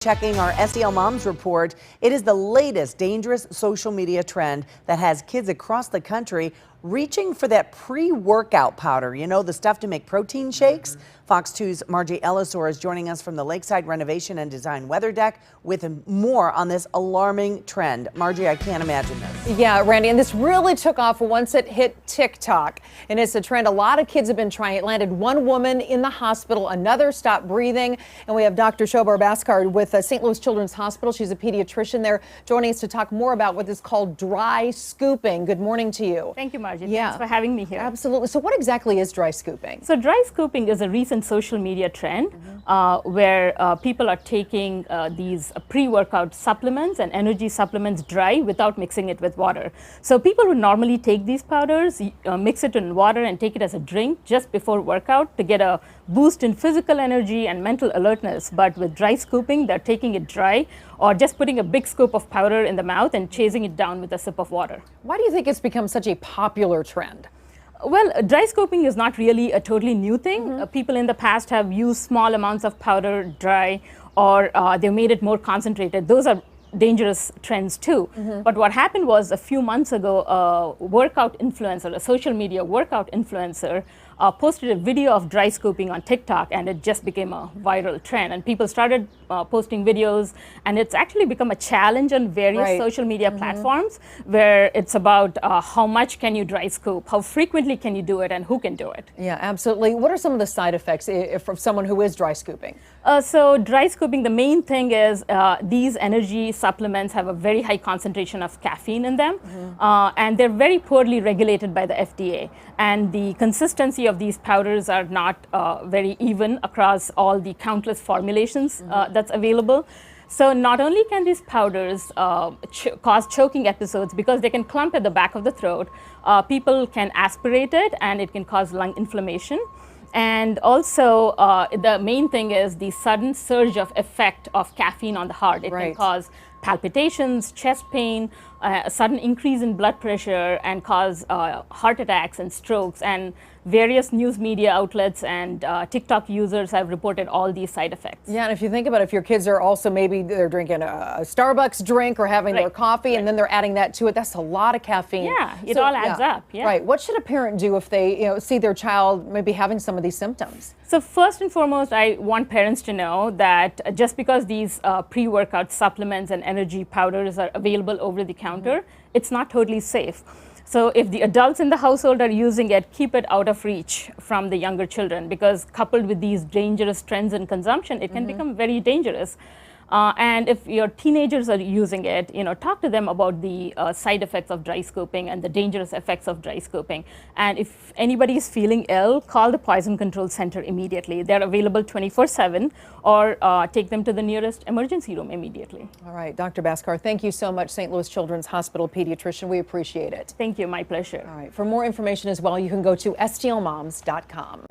Checking our STL Moms report, it is the latest dangerous social media trend that has kids across the country reaching for that pre-workout powder. You know, the stuff to make protein shakes. Fox 2's Margie Ellisor is joining us from the Lakeside Renovation and Design Weather Deck with more on this alarming trend. Margie, I can't imagine this. Yeah, Randy, and this really took off once it hit TikTok. And it's a trend a lot of kids have been trying. It landed one woman in the hospital, another stopped breathing. And we have Dr. Shobar Bhaskar with St. Louis Children's Hospital. She's a pediatrician there, joining us to talk more about what is called dry scooping. Good morning to you. Thank you, Margie. Yeah. Thanks for having me here. Absolutely. So what exactly is dry scooping? So dry scooping is a recent social media trend where people are taking these pre-workout supplements and energy supplements dry without mixing it with water. So people would normally take these powders, mix it in water and take it as a drink just before workout to get a boost in physical energy and mental alertness. But with dry scooping, they're taking it dry or just putting a big scoop of powder in the mouth and chasing it down with a sip of water. Why do you think it's become such a popular trend? Well, dry scooping is not really a totally new thing. People in the past have used small amounts of powder dry, or they made it more concentrated. Those are dangerous trends too. But what happened was a few months ago, a workout influencer, a social media workout influencer, posted a video of dry scooping on TikTok, and it just became a viral trend. And people started posting videos, and it's actually become a challenge on various social media platforms, where it's about how much can you dry scoop, how frequently can you do it, and who can do it. Yeah, absolutely. What are some of the side effects for someone who is dry scooping? So dry scooping, the main thing is these energy supplements have a very high concentration of caffeine in them, and they're very poorly regulated by the FDA. And the consistency of these powders are not very even across all the countless formulations that's available. So not only can these powders cause choking episodes because they can clump at the back of the throat, people can aspirate it and it can cause lung inflammation. And also, the main thing is the sudden surge of effect of caffeine on the heart. It can cause palpitations, chest pain, a sudden increase in blood pressure, and cause heart attacks and strokes. And various news media outlets and TikTok users have reported all these side effects. Yeah, and if you think about it, if your kids are also maybe they're drinking a Starbucks drink or having their coffee, and then they're adding that to it, that's a lot of caffeine. Yeah, it all adds up. Yeah. Right. What should a parent do if they see their child maybe having some of these symptoms? So first and foremost, I want parents to know that just because these pre-workout supplements and energy powders are available over the counter, it's not totally safe. So if the adults in the household are using it, keep it out of reach from the younger children, because coupled with these dangerous trends in consumption, it can become very dangerous. And if your teenagers are using it, talk to them about the side effects of dry scooping and the dangerous effects of dry scooping. And if anybody is feeling ill, call the Poison Control Center immediately. They're available 24/7, or take them to the nearest emergency room immediately. All right, Dr. Bhaskar, thank you so much, St. Louis Children's Hospital pediatrician. We appreciate it. Thank you, my pleasure. All right, for more information as well, you can go to stlmoms.com.